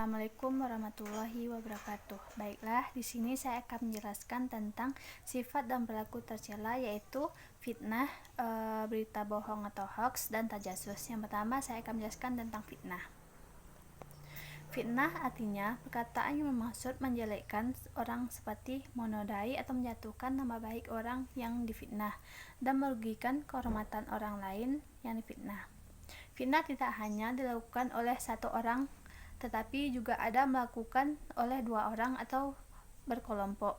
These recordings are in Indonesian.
Assalamualaikum warahmatullahi wabarakatuh. Baiklah, di sini saya akan menjelaskan tentang sifat dan perilaku tercela, yaitu fitnah, berita bohong atau hoax, dan tajasus. Yang pertama, saya akan menjelaskan tentang fitnah. Fitnah artinya perkataan yang bermaksud menjelekkan orang seperti menodai atau menjatuhkan nama baik orang yang difitnah dan merugikan kehormatan orang lain yang difitnah. Fitnah tidak hanya dilakukan oleh satu orang, tetapi juga ada melakukan oleh dua orang atau berkelompok.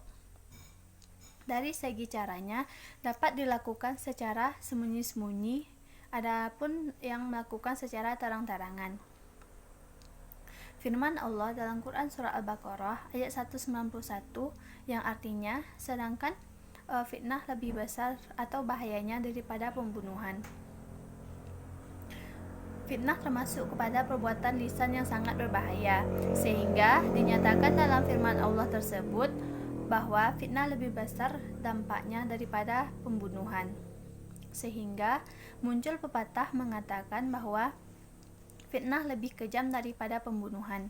Dari segi caranya, dapat dilakukan secara sembunyi-sembunyi, adapun yang melakukan secara terang-terangan. Firman Allah dalam Quran Surah Al-Baqarah ayat 191 yang artinya, sedangkan fitnah lebih besar atau bahayanya daripada pembunuhan. Fitnah termasuk kepada perbuatan lisan yang sangat berbahaya, sehingga dinyatakan dalam firman Allah tersebut bahwa fitnah lebih besar dampaknya daripada pembunuhan. Sehingga muncul pepatah mengatakan bahwa fitnah lebih kejam daripada pembunuhan.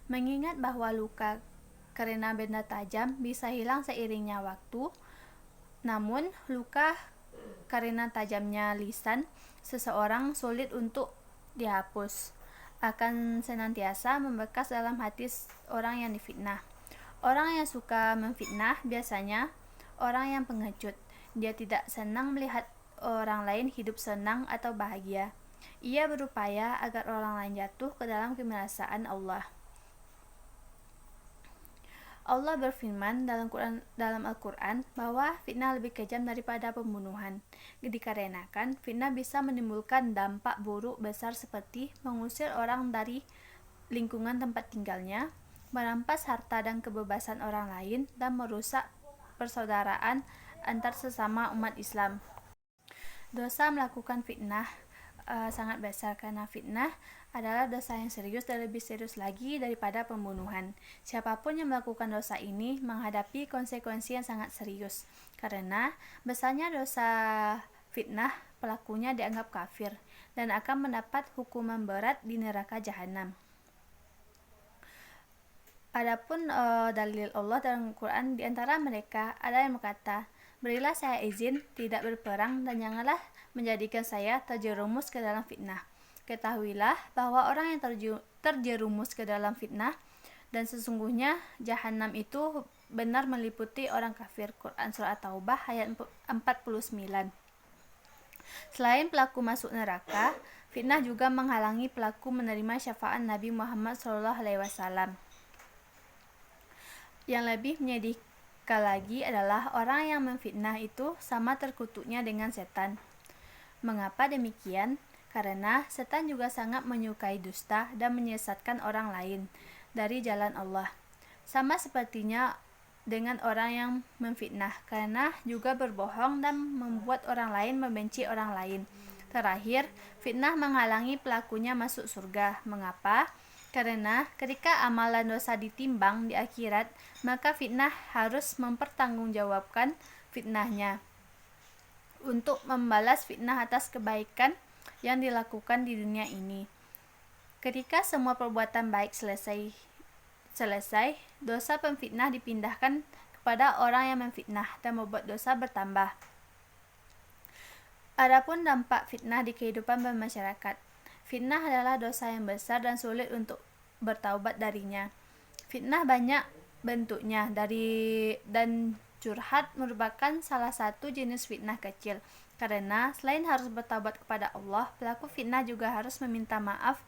Mengingat bahwa luka karena benda tajam bisa hilang seiringnya waktu, namun luka karena tajamnya lisan seseorang sulit untuk dihapus, akan senantiasa membekas dalam hati orang yang difitnah. Orang yang suka memfitnah biasanya orang yang pengecut. Dia tidak senang melihat orang lain hidup senang atau bahagia. Ia berupaya agar orang lain jatuh ke dalam kebinasaan Allah. Allah berfirman dalam Al-Quran bahwa fitnah lebih kejam daripada pembunuhan, dikarenakan fitnah bisa menimbulkan dampak buruk besar seperti mengusir orang dari lingkungan tempat tinggalnya, merampas harta dan kebebasan orang lain, dan merusak persaudaraan antar sesama umat Islam. Dosa melakukan fitnah sangat besar, karena fitnah adalah dosa yang serius dan lebih serius lagi daripada pembunuhan. Siapapun yang melakukan dosa ini menghadapi konsekuensi yang sangat serius, karena besarnya dosa fitnah pelakunya dianggap kafir dan akan mendapat hukuman berat di neraka jahanam. Adapun dalil Allah dalam Quran, di antara mereka ada yang berkata, "Berilah saya izin tidak berperang dan janganlah menjadikan saya terjerumus ke dalam fitnah. Ketahuilah bahwa orang yang terjerumus ke dalam fitnah dan sesungguhnya jahanam itu benar meliputi orang kafir." Quran Surah At-Taubah ayat 49. Selain pelaku masuk neraka, fitnah juga menghalangi pelaku menerima syafaat Nabi Muhammad SAW. Yang lebih menyedihkan lagi adalah orang yang memfitnah itu sama terkutuknya dengan setan. Mengapa demikian? Karena setan juga sangat menyukai dusta dan menyesatkan orang lain dari jalan Allah. Sama sepertinya dengan orang yang memfitnah, karena juga berbohong dan membuat orang lain membenci orang lain. Terakhir, fitnah menghalangi pelakunya masuk surga. Mengapa? Karena ketika amalan dosa ditimbang di akhirat, maka fitnah harus mempertanggungjawabkan fitnahnya untuk membalas fitnah atas kebaikan yang dilakukan di dunia ini. Ketika semua perbuatan baik selesai, dosa pemfitnah dipindahkan kepada orang yang memfitnah dan membuat dosa bertambah. Adapun dampak fitnah di kehidupan bermasyarakat. Fitnah adalah dosa yang besar dan sulit untuk bertaubat darinya. Fitnah banyak bentuknya, dan curhat merupakan salah satu jenis fitnah kecil. Karena selain harus bertaubat kepada Allah, pelaku fitnah juga harus meminta maaf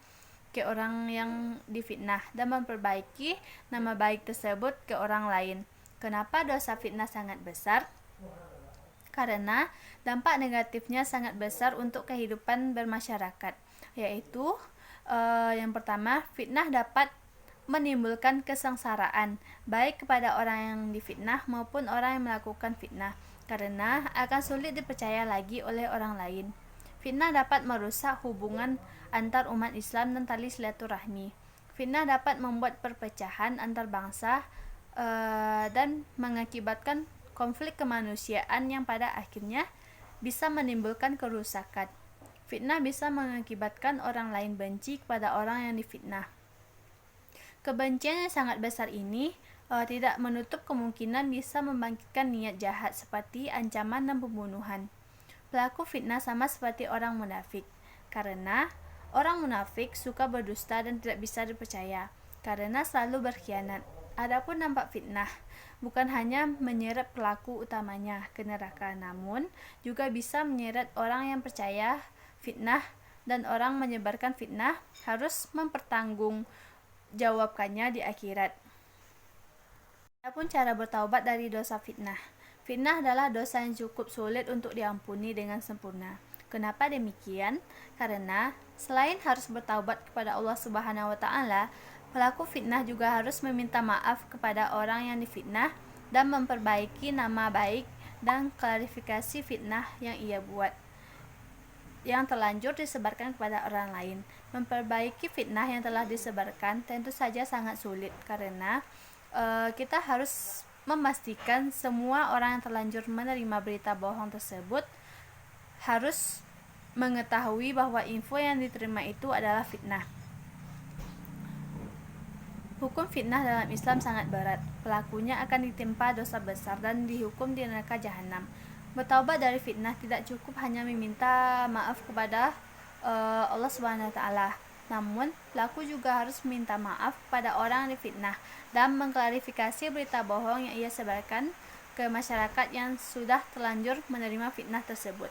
ke orang yang difitnah dan memperbaiki nama baik tersebut ke orang lain. Kenapa dosa fitnah sangat besar? Karena dampak negatifnya sangat besar untuk kehidupan bermasyarakat, yaitu yang pertama, fitnah dapat menimbulkan kesengsaraan baik kepada orang yang difitnah maupun orang yang melakukan fitnah, karena akan sulit dipercaya lagi oleh orang lain. Fitnah dapat merusak hubungan antar umat Islam dan tali silaturahmi. Fitnah dapat membuat perpecahan antar bangsa dan mengakibatkan konflik kemanusiaan yang pada akhirnya bisa menimbulkan kerusakan. Fitnah bisa mengakibatkan orang lain benci kepada orang yang difitnah. Kebencian yang sangat besar ini tidak menutup kemungkinan bisa membangkitkan niat jahat seperti ancaman dan pembunuhan. Pelaku fitnah sama seperti orang munafik, karena orang munafik suka berdusta dan tidak bisa dipercaya, karena selalu berkhianat. Adapun dampak fitnah bukan hanya menyeret pelaku utamanya ke neraka, namun juga bisa menyeret orang yang percaya fitnah, dan orang menyebarkan fitnah harus mempertanggungjawabkannya di akhirat. Adapun cara bertaubat dari dosa fitnah. Fitnah adalah dosa yang cukup sulit untuk diampuni dengan sempurna. Kenapa demikian? Karena selain harus bertaubat kepada Allah Subhanahu wa taala, pelaku fitnah juga harus meminta maaf kepada orang yang difitnah dan memperbaiki nama baik dan klarifikasi fitnah yang ia buat yang terlanjur disebarkan kepada orang lain. Memperbaiki fitnah yang telah disebarkan tentu saja sangat sulit, karena kita harus memastikan semua orang yang terlanjur menerima berita bohong tersebut harus mengetahui bahwa info yang diterima itu adalah fitnah. Hukum fitnah dalam Islam sangat berat. Pelakunya akan ditimpa dosa besar dan dihukum di neraka jahanam. Bertaubat dari fitnah tidak cukup hanya meminta maaf kepada Allah Subhanahu wa taala. Namun, pelaku juga harus meminta maaf kepada orang yang difitnah dan mengklarifikasi berita bohong yang ia sebarkan ke masyarakat yang sudah terlanjur menerima fitnah tersebut.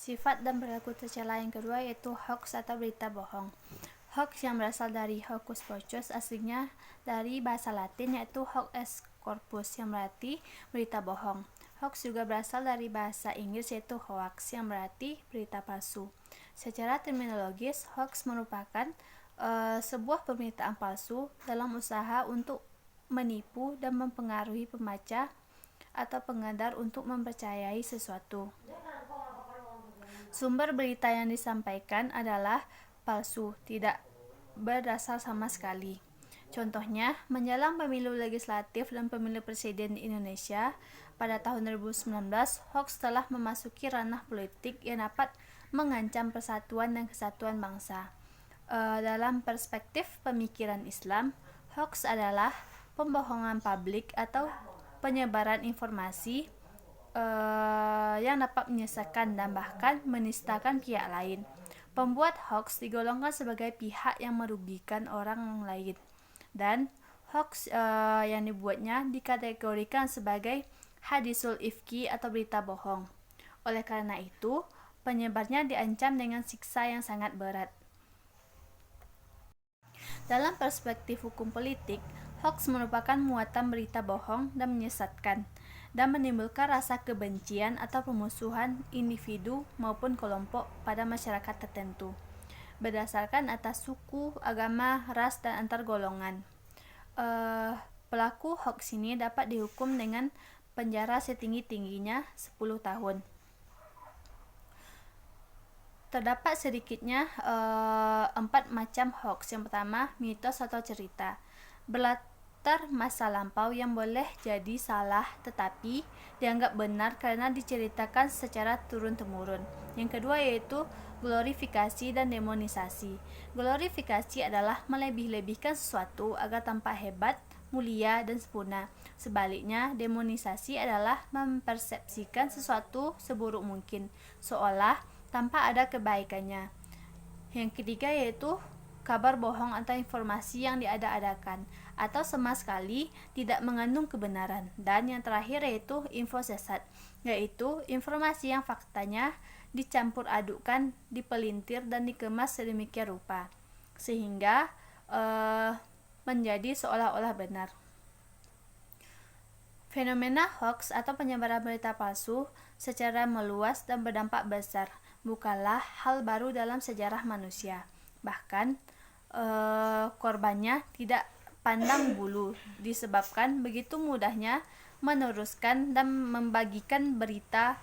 Sifat dan perilaku tercela yang kedua yaitu hoax atau berita bohong. Hoax yang berasal dari hocus pocus aslinya dari bahasa Latin yaitu hoc est corpus yang berarti berita bohong. Hoax juga berasal dari bahasa Inggris yaitu hoax yang berarti berita palsu. Secara terminologis, hoax merupakan sebuah pemberitaan palsu dalam usaha untuk menipu dan mempengaruhi pembaca atau pengedar untuk mempercayai sesuatu. Sumber berita yang disampaikan adalah palsu, tidak berdasar sama sekali. Contohnya, menjelang pemilu legislatif dan pemilu presiden di Indonesia pada tahun 2019, hoax telah memasuki ranah politik yang dapat mengancam persatuan dan kesatuan bangsa. Dalam perspektif pemikiran Islam, hoax adalah pembohongan publik atau penyebaran informasi yang dapat menyesatkan dan bahkan menistakan pihak lain. Pembuat hoax digolongkan sebagai pihak yang merugikan orang lain, dan hoax yang dibuatnya dikategorikan sebagai hadisul ifki atau berita bohong. Oleh karena itu, penyebarnya diancam dengan siksa yang sangat berat. Dalam perspektif hukum politik, hoax merupakan muatan berita bohong dan menyesatkan, dan menimbulkan rasa kebencian atau pemusuhan individu maupun kelompok pada masyarakat tertentu, berdasarkan atas suku, agama, ras, dan antar golongan. Pelaku hoax ini dapat dihukum dengan penjara setinggi-tingginya 10 tahun. Terdapat sedikitnya 4 macam hoax. Yang pertama, mitos atau cerita. Berlatar masa lampau yang boleh jadi salah tetapi dianggap benar karena diceritakan secara turun-temurun. Yang kedua yaitu glorifikasi dan demonisasi. Glorifikasi adalah melebih-lebihkan sesuatu agar tampak hebat, mulia, dan sempurna. Sebaliknya, demonisasi adalah mempersepsikan sesuatu seburuk mungkin, seolah tanpa ada kebaikannya. Yang ketiga yaitu kabar bohong atau informasi yang diada-adakan atau sama sekali tidak mengandung kebenaran. Dan yang terakhir yaitu info sesat, yaitu informasi yang faktanya dicampur adukkan, dipelintir, dan dikemas sedemikian rupa sehingga menjadi seolah-olah benar. Fenomena hoax atau penyebaran berita palsu secara meluas dan berdampak besar bukanlah hal baru dalam sejarah manusia. Bahkan korbannya tidak pandang bulu disebabkan begitu mudahnya meneruskan dan membagikan berita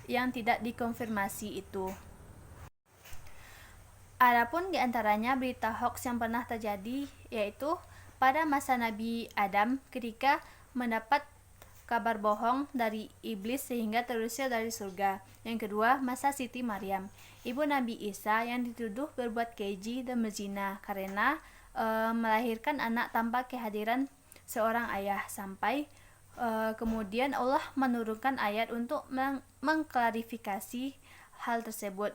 yang tidak dikonfirmasi itu. Adapun di antaranya berita hoax yang pernah terjadi yaitu pada masa Nabi Adam ketika mendapat kabar bohong dari iblis sehingga terusir dari surga. Yang kedua, masa Siti Maryam, ibu Nabi Isa yang dituduh berbuat keji dan berzina karena melahirkan anak tanpa kehadiran seorang ayah, sampai kemudian Allah menurunkan ayat untuk mengklarifikasi hal tersebut.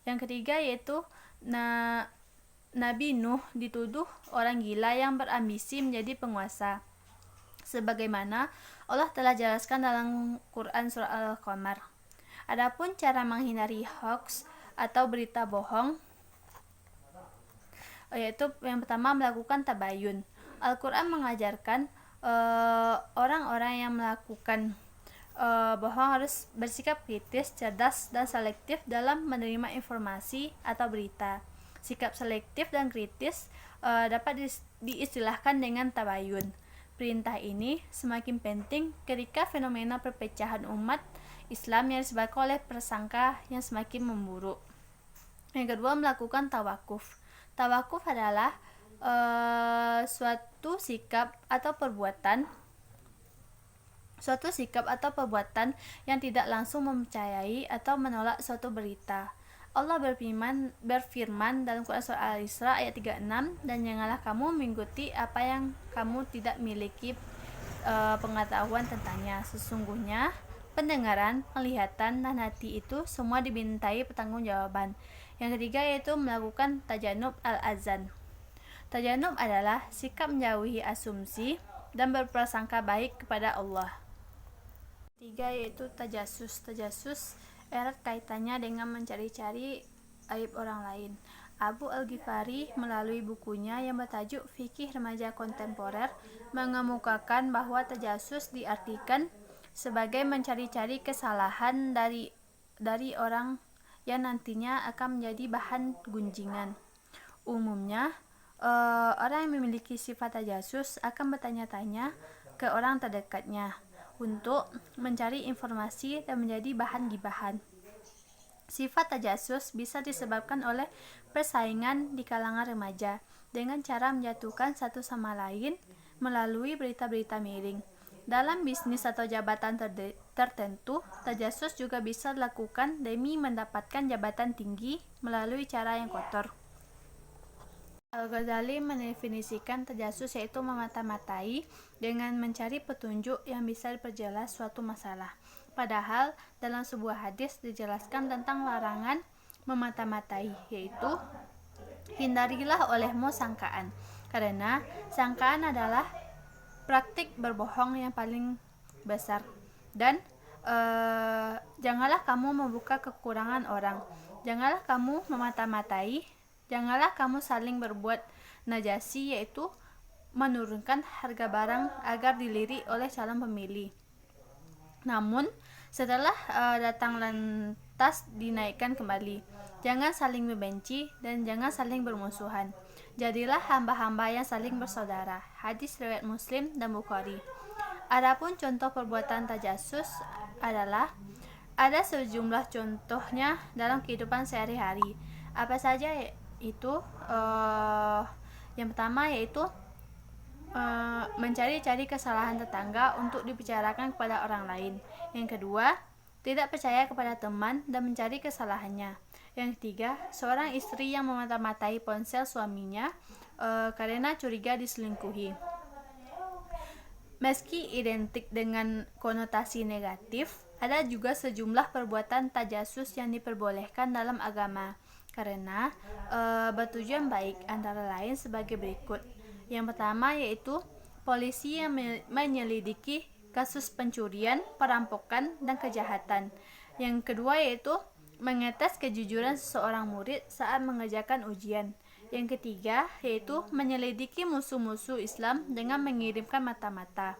Yang ketiga yaitu Nabi Nuh dituduh orang gila yang berambisi menjadi penguasa, sebagaimana Allah telah jelaskan dalam Quran surah Al-Qamar. Adapun cara menghindari hoax atau berita bohong, yaitu yang pertama melakukan tabayun. Al-Quran mengajarkan orang-orang yang melakukan bohong harus bersikap kritis, cerdas, dan selektif dalam menerima informasi atau berita. Sikap selektif dan kritis dapat diistilahkan dengan tabayun. Perintah ini semakin penting ketika fenomena perpecahan umat Islam yang disebabkan oleh prasangka yang semakin memburuk. Yang kedua, melakukan tawakuf. Tawakuf adalah suatu sikap atau perbuatan yang tidak langsung mempercayai atau menolak suatu berita. Allah berfirman dalam Quran surah Al-Isra ayat 36, dan janganlah kamu mengikuti apa yang kamu tidak miliki pengetahuan tentangnya. Sesungguhnya pendengaran, penglihatan, dan hati itu semua dimintai pertanggungjawaban. Yang ketiga yaitu melakukan tajanub al-azan. Tajanub adalah sikap menjauhi asumsi dan berprasangka baik kepada Allah. Tiga yaitu tajasus. Tajasus erat kaitannya dengan mencari-cari aib orang lain. Abu Al-Ghifari melalui bukunya yang bertajuk Fikih Remaja Kontemporer mengemukakan bahwa tajasus diartikan sebagai mencari-cari kesalahan dari orang yang nantinya akan menjadi bahan gunjingan. Umumnya, orang yang memiliki sifat tajasus akan bertanya-tanya ke orang terdekatnya untuk mencari informasi dan menjadi bahan gibahan. Sifat tajasus bisa disebabkan oleh persaingan di kalangan remaja dengan cara menjatuhkan satu sama lain melalui berita-berita miring. Dalam bisnis atau jabatan tertentu, tajasus juga bisa dilakukan demi mendapatkan jabatan tinggi melalui cara yang kotor. Al-Ghazali mendefinisikan tajasus yaitu memata-matai dengan mencari petunjuk yang bisa diperjelas suatu masalah. Padahal dalam sebuah hadis dijelaskan tentang larangan memata-matai, yaitu hindarilah olehmu sangkaan, karena sangkaan adalah praktik berbohong yang paling besar. Dan janganlah kamu membuka kekurangan orang, janganlah kamu memata-matai, janganlah kamu saling berbuat najasi, yaitu menurunkan harga barang agar dilirik oleh calon pembeli. Namun setelah datang lantas dinaikkan kembali. Jangan saling membenci dan jangan saling bermusuhan. Jadilah hamba-hamba yang saling bersaudara. Hadis riwayat Muslim dan Bukhari. Adapun contoh perbuatan tajasus adalah ada sejumlah contohnya dalam kehidupan sehari-hari. Apa saja itu? Yang pertama yaitu mencari-cari kesalahan tetangga untuk dibicarakan kepada orang lain. Yang kedua, tidak percaya kepada teman dan mencari kesalahannya. Yang ketiga, seorang istri yang memata-matai ponsel suaminya karena curiga diselingkuhi. Meski identik dengan konotasi negatif, ada juga sejumlah perbuatan tajasus yang diperbolehkan dalam agama karena bertujuan baik, antara lain sebagai berikut. Yang pertama yaitu polisi yang menyelidiki kasus pencurian, perampokan, dan kejahatan. Yang kedua yaitu mengetes kejujuran seseorang murid saat mengerjakan ujian. Yang ketiga yaitu menyelidiki musuh-musuh Islam dengan mengirimkan mata-mata.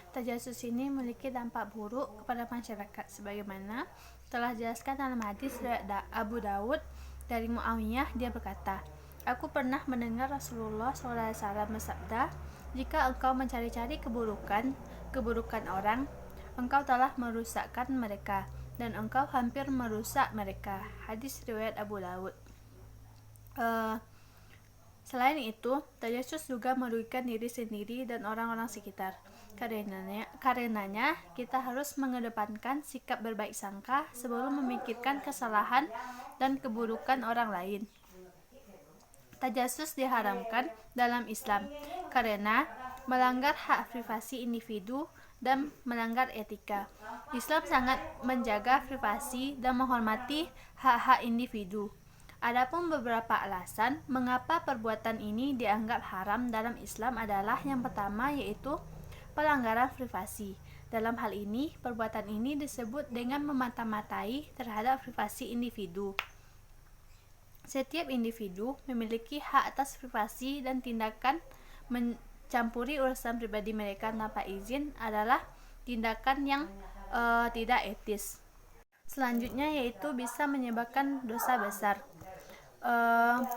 Tajasus ini memiliki dampak buruk kepada masyarakat sebagaimana telah dijelaskan dalam hadis riwayat Abu Dawud dari Muawiyah. Dia berkata, aku pernah mendengar Rasulullah SAW bersabda, jika engkau mencari-cari keburukan orang, engkau telah merusakkan mereka, dan engkau hampir merusak mereka. Hadis riwayat Abu Dawud. Selain itu, tajasus juga merugikan diri sendiri dan orang-orang sekitar. Karenanya kita harus mengedepankan sikap berbaik sangka sebelum memikirkan kesalahan dan keburukan orang lain. Tajasus diharamkan dalam Islam karena melanggar hak privasi individu dan melanggar etika. Islam sangat menjaga privasi dan menghormati hak-hak individu. Adapun beberapa alasan mengapa perbuatan ini dianggap haram dalam Islam adalah yang pertama yaitu pelanggaran privasi. Dalam hal ini, perbuatan ini disebut dengan memata-matai terhadap privasi individu. Setiap individu memiliki hak atas privasi dan tindakan mencampuri urusan pribadi mereka tanpa izin adalah tindakan yang tidak etis. Selanjutnya yaitu bisa menyebabkan dosa besar.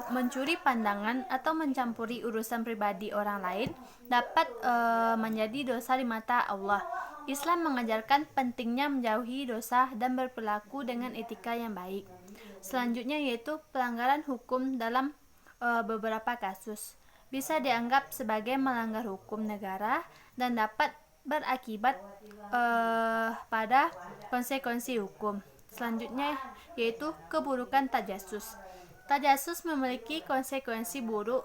Mencuri pandangan atau mencampuri urusan pribadi orang lain dapat menjadi dosa di mata Allah. Islam mengajarkan pentingnya menjauhi dosa dan berperilaku dengan etika yang baik. Selanjutnya yaitu pelanggaran hukum dalam beberapa kasus. Bisa dianggap sebagai melanggar hukum negara dan dapat berakibat pada konsekuensi hukum. Selanjutnya yaitu keburukan tajasus. Tajasus memiliki konsekuensi buruk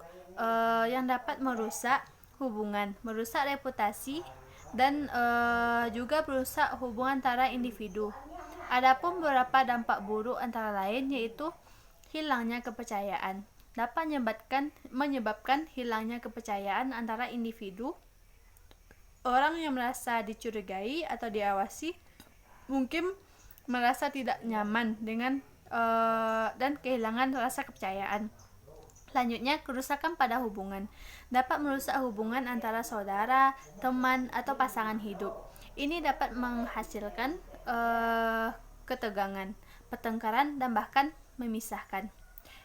yang dapat merusak hubungan, merusak reputasi, dan juga merusak hubungan antara individu. Adapun beberapa dampak buruk antara lain yaitu hilangnya kepercayaan. Dapat menyebabkan hilangnya kepercayaan antara individu. Orang yang merasa dicurigai atau diawasi mungkin merasa tidak nyaman dengan dan kehilangan rasa kepercayaan. Selanjutnya, kerusakan pada hubungan dapat merusak hubungan antara saudara, teman, atau pasangan hidup. Ini dapat menghasilkan ketegangan, pertengkaran, dan bahkan memisahkan.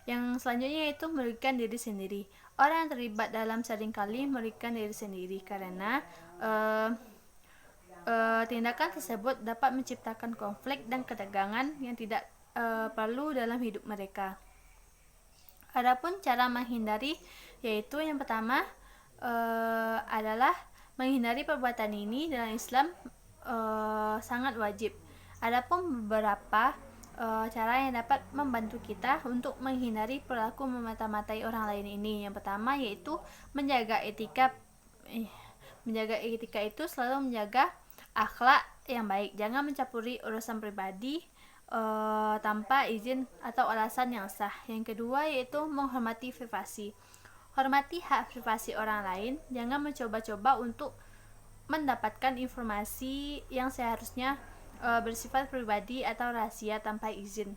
Yang selanjutnya yaitu merugikan diri sendiri. Orang yang terlibat dalam seringkali merugikan diri sendiri karena tindakan tersebut dapat menciptakan konflik dan ketegangan yang tidak perlu dalam hidup mereka. Adapun cara menghindari yaitu yang pertama adalah menghindari perbuatan ini dalam Islam sangat wajib. Adapun beberapa cara yang dapat membantu kita untuk menghindari perilaku memata-matai orang lain ini. Yang pertama yaitu menjaga etika. Menjaga etika itu selalu menjaga akhlak yang baik. Jangan mencampuri urusan pribadi tanpa izin atau alasan yang sah. Yang kedua yaitu menghormati privasi. Hormati hak privasi orang lain. Jangan mencoba-coba untuk mendapatkan informasi yang seharusnya bersifat pribadi atau rahasia tanpa izin.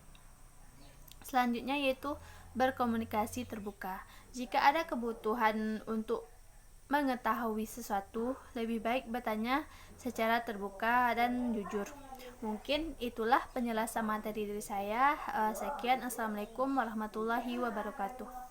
Selanjutnya yaitu berkomunikasi terbuka. Jika ada kebutuhan untuk mengetahui sesuatu, lebih baik bertanya secara terbuka dan jujur. Mungkin itulah penjelasan materi dari saya. Sekian, Assalamualaikum warahmatullahi wabarakatuh.